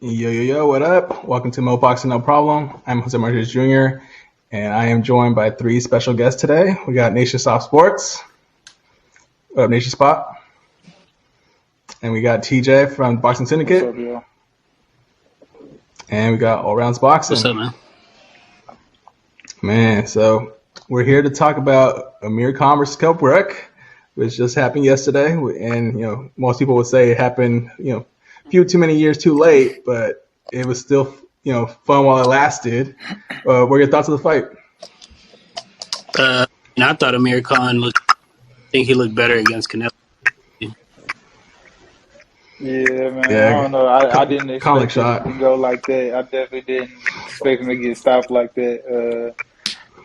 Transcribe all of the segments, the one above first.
Yo, what up? Welcome to Mo Boxing No Problem. I'm Jose Martinez Jr., and I am joined by three special guests today. We got Nationstopsprtz. What up, Nation Spot? And we got TJ from the Boxing Syndicate. What's up, yo? And we got All Rounds Boxing. What's up, man? Man, so we're here to talk about Amir Khan versus Kell Brook, which just happened yesterday. And, most people would say it happened, a few too many years too late, but it was still, fun while it lasted. What are your thoughts of the fight? I thought Amir Khan he looked better against Canelo. Yeah, man. I don't know. I didn't expect him to go like that. I definitely didn't expect him to get stopped like that.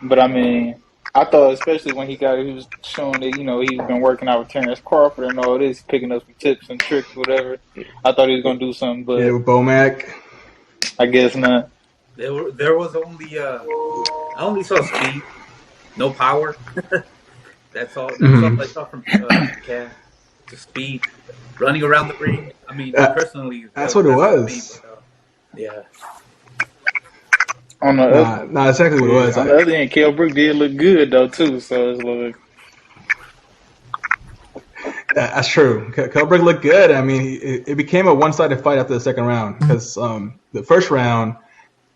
But I mean, I thought especially when he was showing that, he's been working out with Terence Crawford and all this, picking up some tips and tricks, whatever. I thought he was gonna do something, but with Bomac. I guess not. There was only I only saw speed, no power. That's all. That's all I saw from Cat. Just speed, running around the ring. I mean, personally, that's what it was. Yeah. That's exactly what it was. On the other hand, Kell Brook did look good though too. So it's like that's true. Kell Brook looked good. I mean, it became a one-sided fight after the second round because the first round,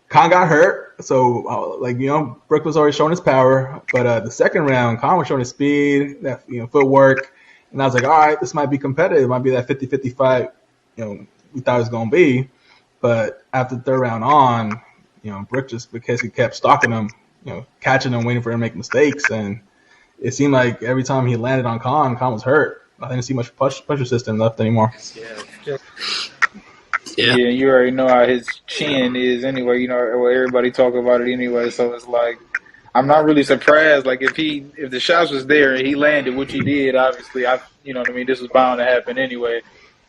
Khan got hurt. So, Brook was already showing his power. But the second round, Khan was showing his speed, that footwork. And I was like, all right, this might be competitive. It might be that 50-50 fight, we thought it was going to be. But after the third round on, Brook just because he kept stalking him, catching him, waiting for him to make mistakes. And it seemed like every time he landed on Khan was hurt. I didn't see much pressure system left anymore. Yeah, you already know how his chin is anyway. Everybody talk about it anyway. So it's like, I'm not really surprised. Like if the shots was there and he landed, which he did, obviously, this was bound to happen anyway.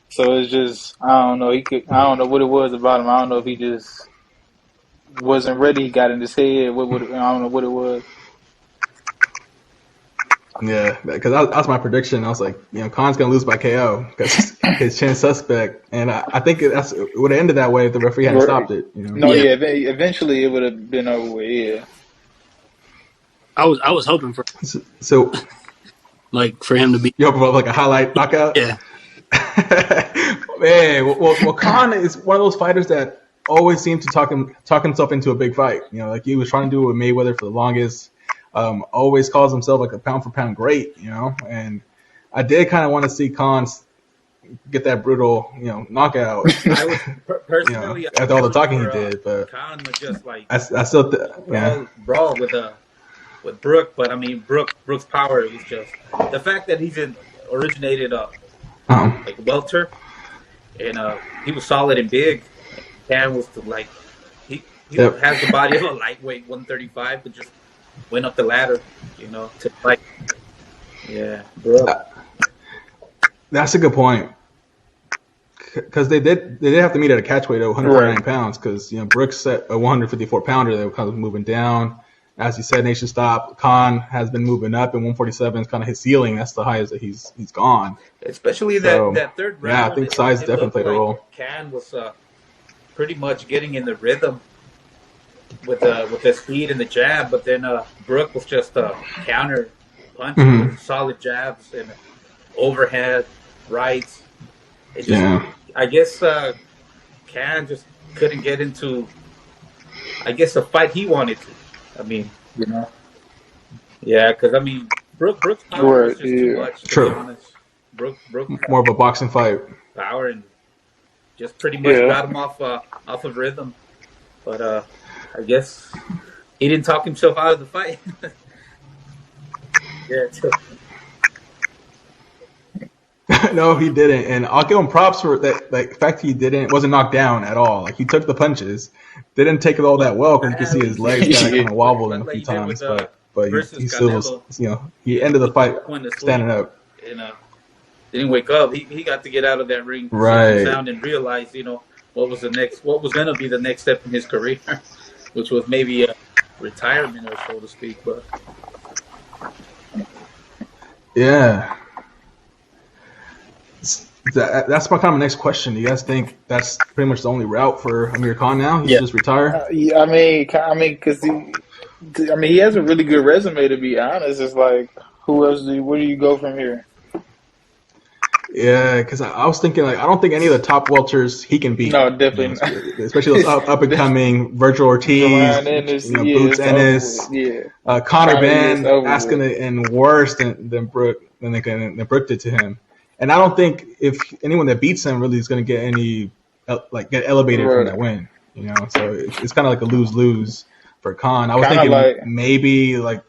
So it's just, I don't know. I don't know what it was about him. I don't know if he just wasn't ready. He got in his head. I don't know what it was. Yeah, because that was my prediction. I was like, Khan's gonna lose by KO because his chin suspect, and I think it would have ended that way if the referee hadn't stopped it. Eventually it would have been over with. Yeah. I was hoping for so for him to be. You hoping for like a highlight knockout? Yeah. Man, well, Khan is one of those fighters that always seems to talk himself into a big fight. He was trying to do it with Mayweather for the longest. Always calls himself like a pound for pound great, and I did kind of want to see Khan get that brutal, knockout. I was personally after all the talking he did, but Khan was just I still brawl with Brook, but I mean Brook's power was just the fact that he's originated like welter, and he was solid and big. Khan was he has the body of a lightweight 135, but just went up the ladder, to fight. Yeah, bro. That's a good point. Because they did have to meet at a catch weight of 149 pounds. Because Brook's set a 154 pounder. They were kind of moving down. As you said, Nation Stop. Khan has been moving up, and 147 is kind of his ceiling. That's the highest that he's gone. Especially that third round. Yeah, I think size definitely played a role. Khan was pretty much getting in the rhythm with the speed and the jab, but then Brook was just counter punching with solid jabs and overhead rights. I guess Khan just couldn't get into, a fight he wanted to. I mean, yeah, because Brook's power was just too much. To be honest. Brook more of a boxing fight. Power and just pretty much got him off of rhythm, but I guess he didn't talk himself out of the fight. No, he didn't, and I'll give him props for that. The fact he wasn't knocked down at all. He took the punches, didn't take it all that well because you can see his legs kind of wobbling a few times. But he still was, he ended the fight standing up. And didn't wake up. He got to get out of that ring, sound, and realize, what was going to be the next step in his career, which was maybe a retirement, or so to speak. But yeah. That's my kind of next question. Do you guys think that's pretty much the only route for Amir Khan now? He should just retire? Yeah, because he has a really good resume, to be honest. It's like, where do you go from here? Yeah, because I was thinking, like, I don't think any of the top welters he can beat. No, definitely not. Especially those up and coming Virgil Ortiz, Boots Ennis, Conor Ben, asking and worse than Brook than Brook did to him. And I don't think if anyone that beats him really is going to get get elevated from that win. So it's kind of like a lose-lose for Khan. I was thinking maybe like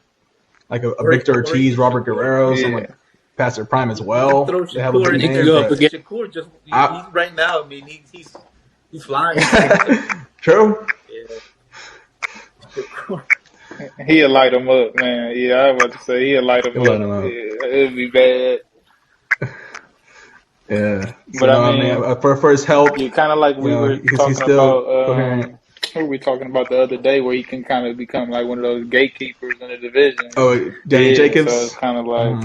a Victor Ortiz, Robert Guerrero, someone past their prime as well. They have a good name. Shakur just right now. I mean, he's flying. True. Yeah. He'll light him up, man. Yeah, I was about to say he'll light him up. Yeah, it'll be bad. Yeah, but I mean, for his help, kind of like we were talking about. What were we talking about the other day, where he can kind of become like one of those gatekeepers in the division? Oh, Danny Jacobs. So it's kind of like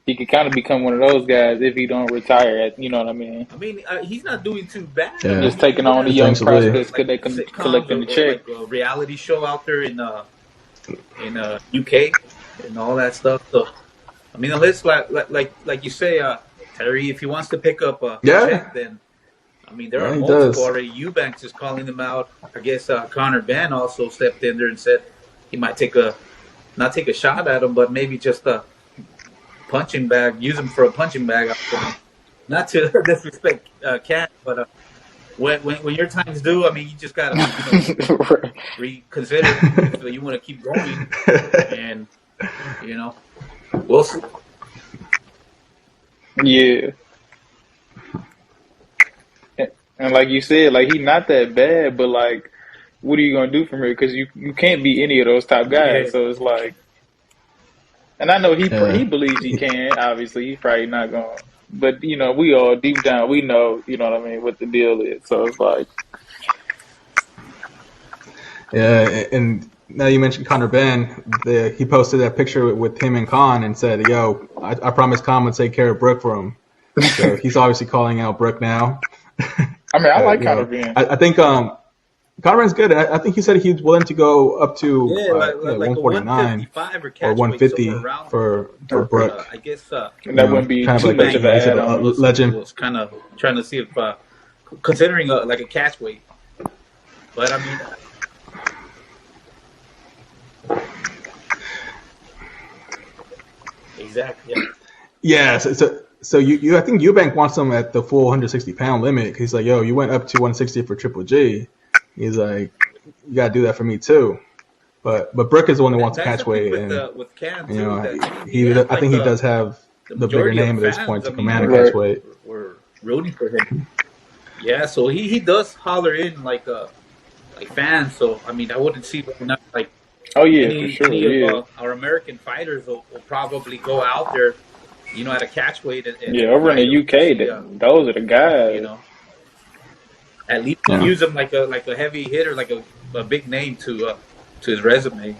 he could kind of become one of those guys if he don't retire. You know what I mean? I mean, he's not doing too bad. Yeah. Just taking on the young prospects because they can collecting the check. Like a reality show out there in UK and all that stuff. So I mean, it's like you say, Terry, if he wants to pick up a check, then I mean there are multiple already. Eubanks is calling them out. I guess Conor Ben also stepped in there and said he might not take a shot at him, but maybe just a punching bag, use him for a punching bag. Not to disrespect Cat, but when your time's due, I mean, you just gotta reconsider if you want to keep going, and we'll see. Yeah. And like you said, like he's not that bad, but like, what are you gonna do from here? Because you can't beat any of those top guys. Yeah. So it's like, and I know he believes he can. Obviously, he's probably not going. But we all deep down we know, what I mean, what the deal is. So it's like, yeah. And now you mentioned Conor Ben. He posted that picture with him and Khan and said, "Yo, I promised Khan would take care of Brook for him." So he's obviously calling out Brook now. I mean, I like Conor Ben. I think Conor Ben's good. I think he said he's willing to go up to 149 or 150 for Brook. I guess that wouldn't be too much of an add-on. Legend. Was kind of trying to see if considering like a catch weight, but I mean. Exactly. Yeah. So I think Eubank wants him at the full 160 pound limit. He's like, yo, you went up to 160 for Triple G. He's like, you gotta do that for me too. But Brook is the one who wants to catch weight, with Cam too, I think he does have the bigger name at this point to command a catch weight. We're rooting for him. Yeah, so he does holler in like fans. So I mean, I wouldn't see not like. Oh yeah, for sure. Any of our American fighters will probably go out there, at a catch weight. And over in the UK, those are the guys. At least use him like a heavy hitter, like a big name to his resume.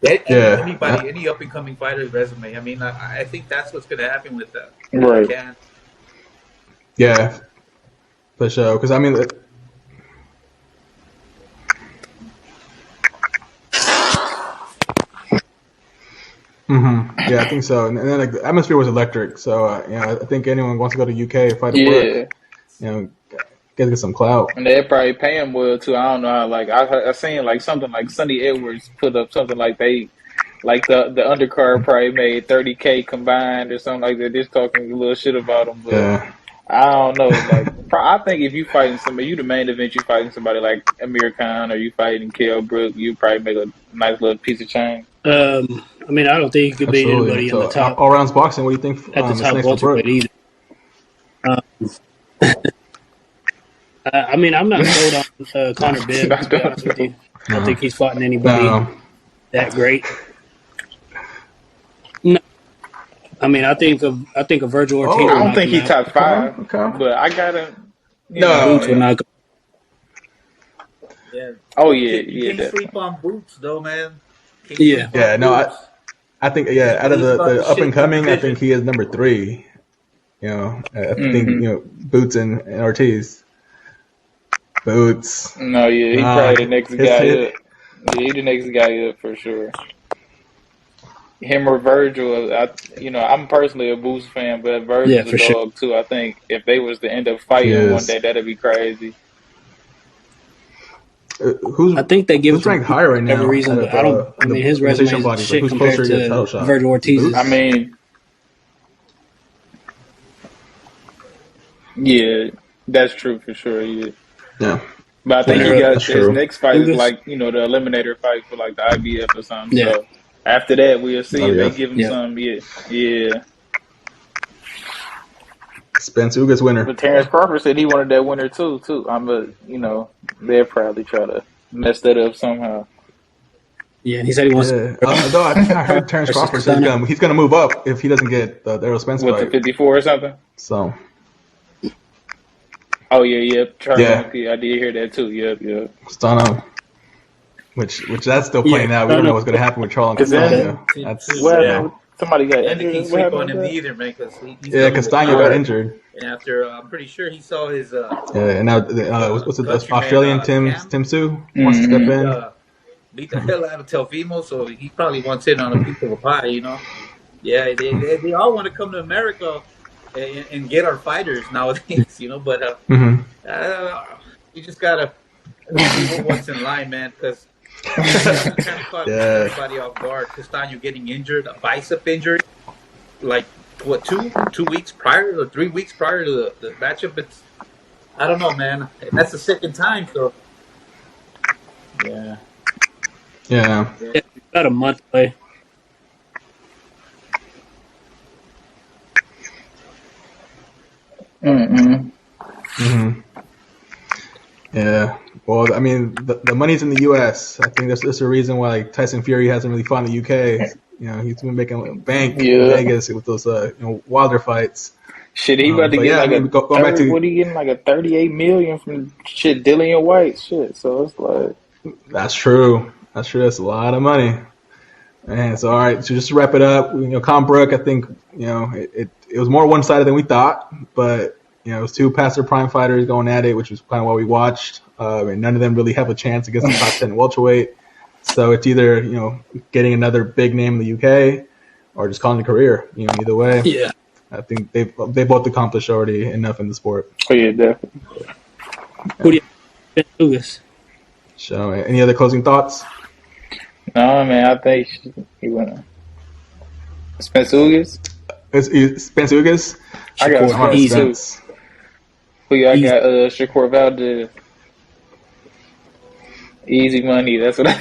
Anybody, any up and coming fighter's resume. I mean, I think that's what's going to happen with that. Right. Yeah, for sure. Because I mean. Yeah, I think so. And then the atmosphere was electric. So I think anyone wants to go to UK and fight a Brook, get some clout. And they'd probably pay him well too. I don't know how. Like I seen like something like Sonny Edwards put up something like the undercard probably made $30K combined or something like that. Just talking a little shit about him. But I don't know. Like I think if you fighting somebody, you the main event, you fighting somebody like Amir Khan or you fighting Kell Brook, you probably make a nice little piece of change. I mean, I don't think he could beat anybody in the top. All rounds boxing. What do you think? At the top welterweight either. I mean, I'm not sold on Conor Ben. To be honest with you, I don't think he's fought anybody that great. No, I mean, I think of Virgil Ortiz. I don't think he's top 5, but I gotta. Boots would not go. Yeah. Oh yeah, you can't sleep on Boots though, man. Yeah, no, I think out of the up and coming, I think he is number 3. You know, I think Boots and Ortiz. Boots. No, he probably the next guy up. Yeah, he the next guy up for sure. Him or Virgil, I'm personally a Boots fan, but Virgil's a dog too. I think if they was to end up fighting one day, that'd be crazy. I think they give who's ranked higher right now. Every reason, but I don't. I mean, his resume is shit compared to Virgil Ortiz's. I mean, yeah, that's true for sure. Yeah. But I think he got his next fight is like the eliminator fight for like the IBF or something. Yeah. So after that, we'll see if they give him some. Yeah. Spence Ugas winner. But Terence Crawford said he wanted that winner too. They'll probably try to mess that up somehow. Yeah, and he said he wants. Yeah. Although I think I heard Terence Crawford said he's going to move up if he doesn't get the Errol Spence fight. With the 54 or something. So. Oh yeah. I did hear that too. Yep. Stano. Which that's still playing out. We don't know what's going to happen with Charles Castano. Somebody got injured. Can't sleep on him either, man. Castano got injured. And after, I'm pretty sure he saw his. And now what's it? Australian Tim Su wants to step in. Beat the hell out of Telfimo, so he probably wants in on a piece of a pie. Yeah, they all want to come to America and get our fighters nowadays. But you just gotta see what's in line, man, because. Kind of caught everybody off guard. Castano getting injured, a bicep injury, like what 2 weeks prior or 3 weeks prior to the matchup. I don't know, man. That's the second time, so yeah. About a month away. Yeah. Well, I mean, the money's in the U.S. I think that's a reason why Tyson Fury hasn't really fought in the U.K. He's been making bank in Vegas with those Wilder fights. Shit, he about to get what he getting like a $38 million from Dillian White shit. So it's like that's true. That's a lot of money. Man, so all right. So just to wrap it up, Conor Brook, I think it was more one-sided than we thought, but. It was 2 past their prime fighters going at it, which was kind of what we watched. And none of them really have a chance against the top 10 welterweight. So it's either, getting another big name in the UK or just calling it a career. Either way. Yeah. I think they both accomplished already enough in the sport. Oh, yeah, definitely. Who do you do this? So, any other closing thoughts? No, man, I think he went Spence Ugas? Spence Ugas? I got Spence. I got Shakur Valdez. Easy money. That's what I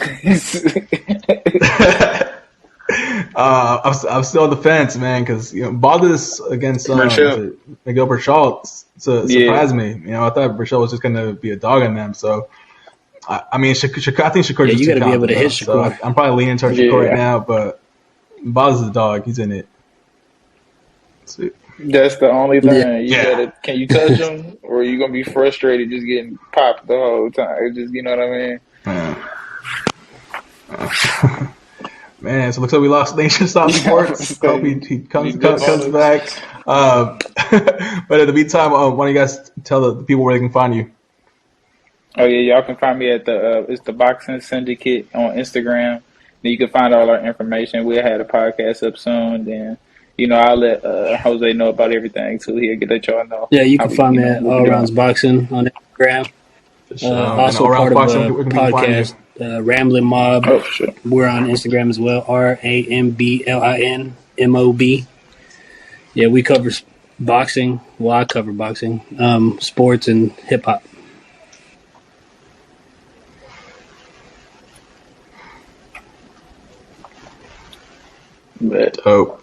I'm still on the fence, man, because Valdez against Miguel Berchelt surprised me. I thought Berchelt was just going to be a dog on them. So, I think Shakur. You got to be able to hit Shakur. So I'm probably leaning towards Shakur right now, but Valdez is a dog. He's in it. Sweet. That's the only thing. Can you touch him, or are you gonna be frustrated just getting popped the whole time? Just what I mean. Man, so it looks like we lost Nationstopsprtz. Hope he comes back. But in the meantime, why don't you guys tell the people where they can find you? Oh yeah, y'all can find me at it's the Boxing Syndicate on Instagram. Then you can find all our information. We'll have a podcast up soon. Then. I'll let Jose know about everything too. He'll let y'all know. Yeah, you can find me at All Rounds Boxing on Instagram. Also part of a podcast, Ramblin' Mob. Oh, sure. We're on Instagram as well. RAMBLINMOB. Yeah, we cover boxing. Well, I cover boxing, sports, and hip hop.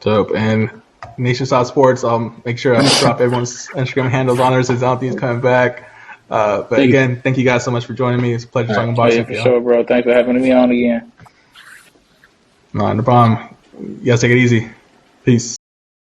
Dope. And Nationstopsprtz, I'll make sure I drop everyone's Instagram handles on there since Anthony's coming back. But thank you guys so much for joining me. It's a pleasure talking about you. For sure, bro. Thanks for having me on again. No problem. You guys take it easy. Peace.